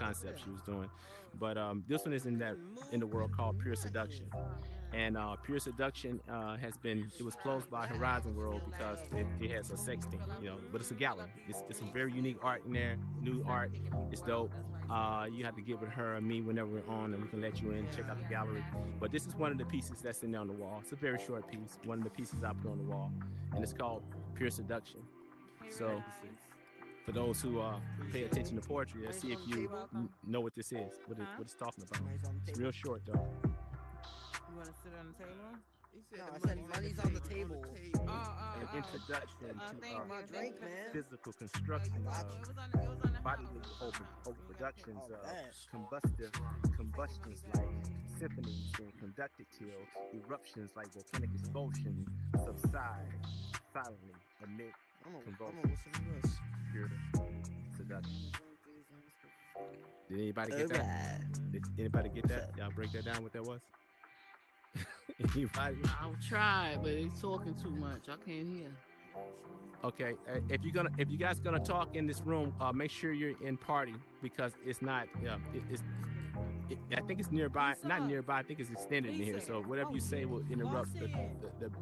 concept she was doing. But this one is in the world called Pure Seduction. And Pure Seduction has been, it was closed by Horizon World because it has a sexting, but it's a gallery. It's some very unique art in there, new art. It's dope. You have to get with her or me whenever we're on, and we can let you in, check out the gallery. But this is one of the pieces that's in there on the wall. It's a very short piece, one of the pieces I put on the wall, and it's called Pure Seduction. So for those who pay attention to poetry, let's see if you know what this is, what it's talking about. It's real short though. You want to sit on the table? No, I said money's on the table. An introduction to Thank you. Drink, man. physical construction Got of you. It was on the bodily house. overproductions Oh, of man. combustions like symphonies being conducted till eruptions like volcanic explosion subside silently amid I'm gonna convulsions. listen to this. Pure seduction. Did anybody get that? Alright. Did anybody get that? So, Y'all break that down what that was? Anybody? I'll try, but he's talking too much. I can't hear. Okay, if you guys gonna talk in this room, make sure you're in party because it's not. I think it's nearby, not nearby. I think it's extended in here. So whatever you say will interrupt the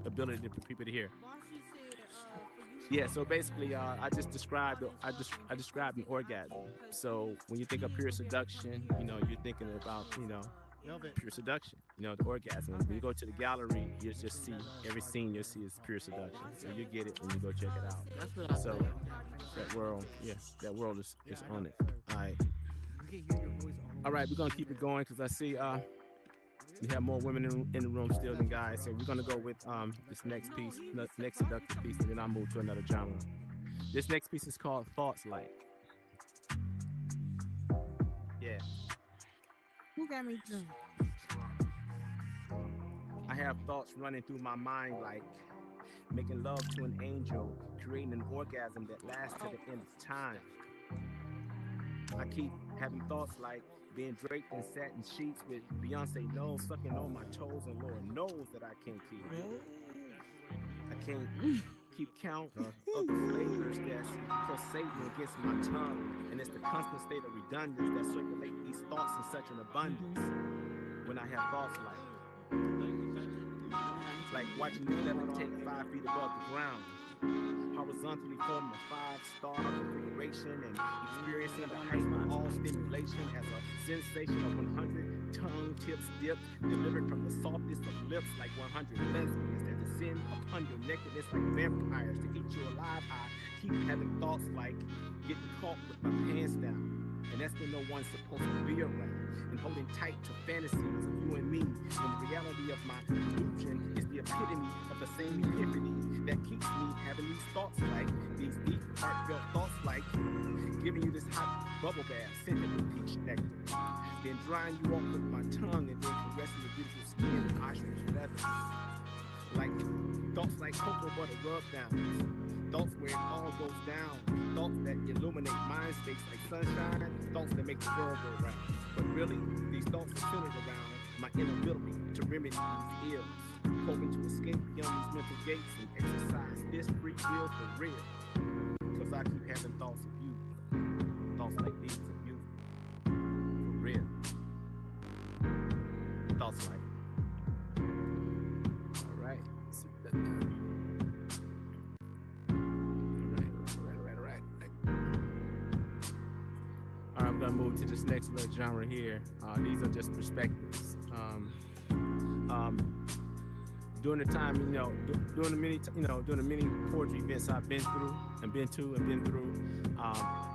ability for people to hear. Yeah. So basically, I just described I described an orgasm. So when you think of pure seduction, you're thinking about pure seduction. The orgasm. When you go to the gallery, you just see every scene you see is pure seduction. So you get it when you go check it out. That's what I So said. that world, that world is on it. All right. All right, we're gonna keep it going because I see we have more women in the room still than guys. So we're gonna go with this next piece, next seductive piece, and then I'll move to another genre. This next piece is called Thoughts Like. Yeah. Who got me drunk? I have thoughts running through my mind like making love to an angel, creating an orgasm that lasts to the end of time. I keep having thoughts like being draped in satin sheets with Beyonce nose sucking on my toes, and Lord knows that I can't keep. I can't keep count of the flavors that's pulsating against my tongue, and it's the constant state of redundance that circulate these thoughts in such an abundance. When I have thoughts like watching the levitate 5 feet above the ground, horizontally forming a 5-star configuration and experiencing the height of all stimulation as a sensation of 100 tongue tips dipped, delivered from the softest of lips like 100 lesbians that descend upon your nakedness like vampires to eat you alive. I keep having thoughts like getting caught with my pants down. And that's when no one's supposed to be around, and holding tight to fantasies of you and me, when the reality of my illusion is the epitome of the same epiphany that keeps me having these thoughts like, these deep heartfelt thoughts like, giving you this hot bubble bath scented with peach nectar, then drying you off with my tongue and then caressing your beautiful skin and ostrich feathers. Like thoughts like cocoa butter rub downs, thoughts where it all goes down, thoughts that illuminate mind states like sunshine, thoughts that make the world go round. But really, these thoughts are centered around my inability to remedy these ills, hoping to escape beyond these mental gates and exercise this free will for real. Cause I keep having thoughts of you, thoughts like these of you, for real. Thoughts like, all right. All right, I'm gonna move to this next little genre here. These are just perspectives. During the time, during the many poetry events I've been through and been through,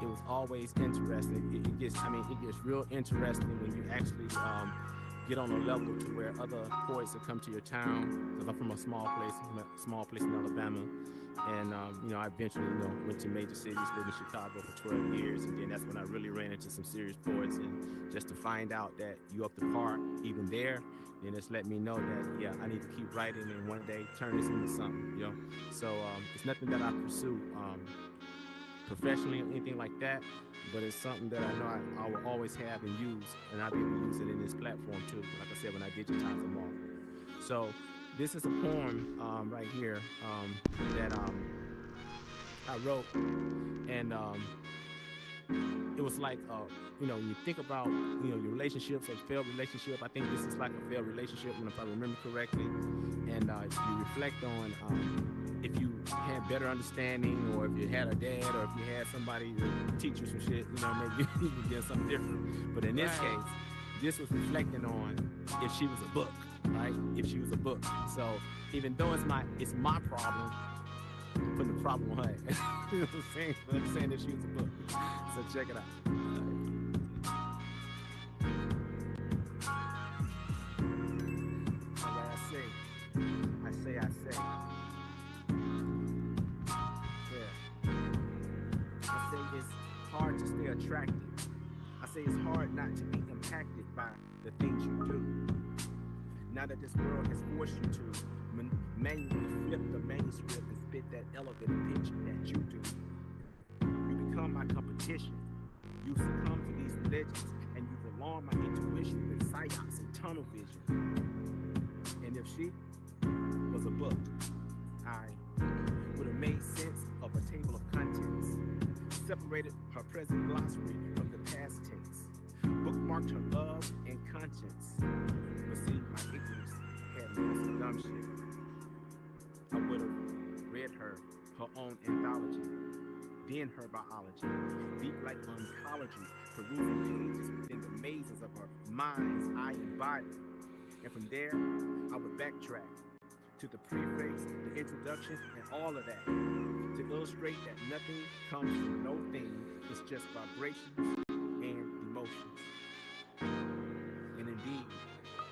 it was always interesting. It gets real interesting when you actually get on a level to where other poets will come to your town. Because I'm from a small place in Alabama, and I eventually went to major cities, lived in Chicago for 12 years, and then that's when I really ran into some serious poets, and just to find out that you up to par even there, then it's let me know that I need to keep writing and one day turn this into something, So it's nothing that I pursue professionally or anything like that, but it's something that I know I will always have and use, and I'll be able to use it in this platform too, like I said, when I digitize them all. So this is a poem right here that I wrote, and it was like, when you think about, your relationships or failed relationship, I think this is like a failed relationship, if I remember correctly. And if you reflect on if you had better understanding, or if you had a dad, or if you had somebody to teach you some shit, maybe you would get something different. But in this case, this was reflecting on if she was a book, right? If she was a book. So even though it's my problem, I'm putting the problem on her. You know what I'm saying? But I'm saying that she was a book. So check it out. Like I say. Yeah. I say it's hard to stay attracted. I say it's hard not to be impacted by the things you do. Now that this world has forced you to manually flip the manuscript and spit that elevator pitch that you do, you become my competition. You succumb to these religions, and you've alarmed my intuition with psyops and tunnel vision. And if she was a book, I would have made sense of a table of contents, separated her present glossary from the past tense, bookmarked her love and conscience. But see, my ignorance had me on some dumb shit. I would have read her own anthology, then her biology, deep like oncology, perusing pages within the mazes of her mind's eye and body. And from there, I would backtrack to the preface, the introduction, and all of that, to illustrate that nothing comes from no thing. It's just vibrations and emotions. And indeed,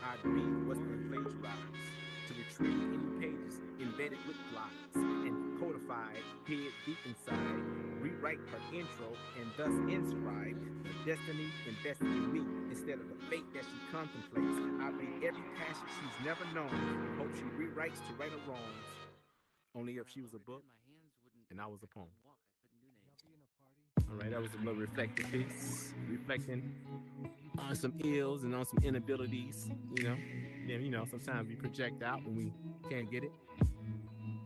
I'd read what's been plagiarized, to retrieve any pages embedded with lies and codified, hid deep inside, rewrite her intro, and thus inscribe the destiny invested in me instead of the fate that she contemplates. I read every passage she's never known and hope she rewrites to right her wrongs. Only if she was a book and I was a poem. All right, that was a little reflective piece, reflecting on some ills and on some inabilities, Then, sometimes we project out when we can't get it.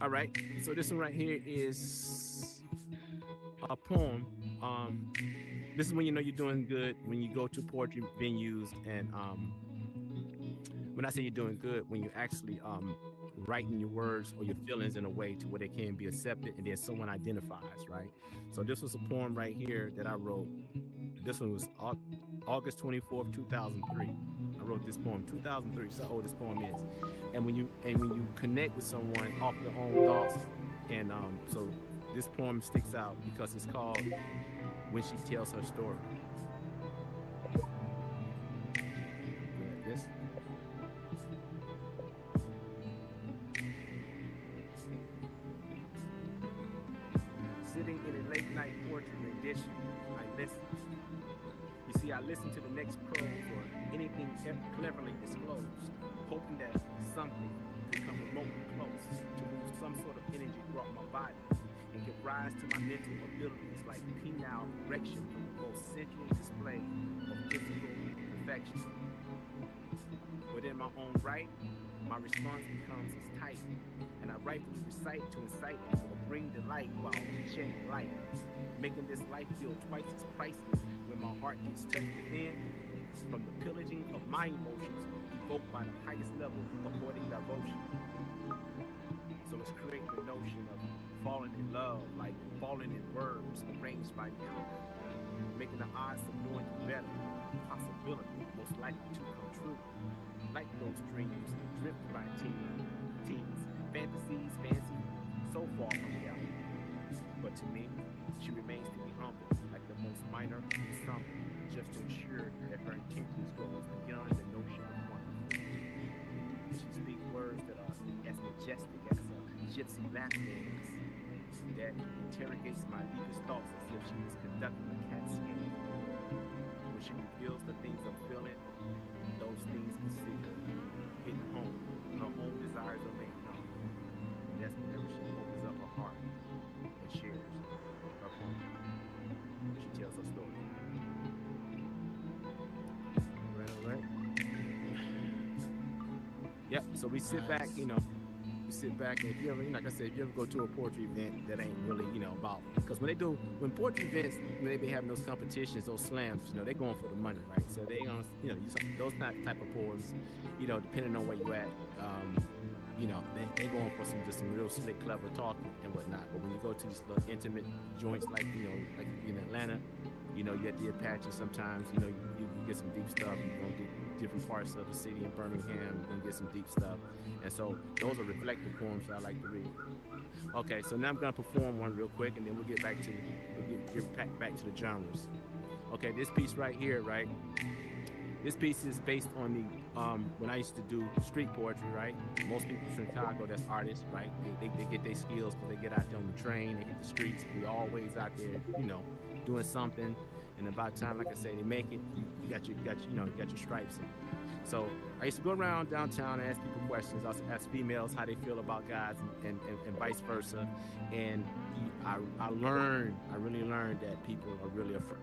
All right, so this one right here is a poem. This is when you know you're doing good, when you go to poetry venues, and when I say you're doing good, when you actually writing your words or your feelings in a way to where they can be accepted and then someone identifies, right? So this was a poem right here that I wrote. This one was August 24th, 2003. I wrote this poem 2003. That's how old this poem is. And when you connect with someone off your own thoughts, and so this poem sticks out because it's called When She Tells Her Story. Like this. Sitting in a late night poetry rendition, I listen. You see, I listen to the next prose or anything cleverly disclosed, hoping that something could come remotely close to move some sort of energy throughout my body and give rise to my mental abilities like penile erection from the most sensual display of physical perfection. But in my own right, my response becomes as tight, and I rightfully recite to incite people to bring delight while shedding light, making this life feel twice as priceless when my heart gets touched within from the pillaging of my emotions evoked by the highest level of poetic devotion. So it's creating the notion of falling in love, like falling in words arranged by God, making the odds of doing better possibility most likely to come true. Like those dreams drift by teens, fantasies, fancy, so far from reality. But to me, she remains to be humble, like the most minor ensemble, just to ensure that her intentions go beyond the notion of wonderful. She speaks words that are as majestic as a gypsy lap dance that interrogates my deepest thoughts as if she was conducting a CAT scan. When she reveals the things I'm feeling, those things concealed, hitting home, her own desires are made known. And that's whenever she opens up her heart and shares her poem. She tells her story. All right. Yep. So we sit back, you sit back and if you ever, like I said, if you ever go to a poetry event that ain't really, about, because when poetry events, when they be having those competitions, those slams, they're going for the money, right? So they gonna, those type of poems, depending on where you at, they going for some real slick, clever talking and whatnot. But when you go to these little intimate joints like like in Atlanta, you get the Apache. Sometimes you get some deep stuff. You're gonna get different parts of the city in Birmingham. You're gonna get some deep stuff, and so those are reflective poems that I like to read. Okay, so now I'm gonna perform one real quick, and then we'll get back to back to the genres. Okay, this piece right here, right? This piece is based on the when I used to do street poetry, right? Most people from Chicago, that's artists, right? They get their skills, but they get out there on the train, they hit the streets. We always out there, doing something. And about time, like I say, they make it. You got your stripes in. So I used to go around downtown and ask people questions. I also ask females how they feel about guys and vice versa. And I really learned that people are really afraid.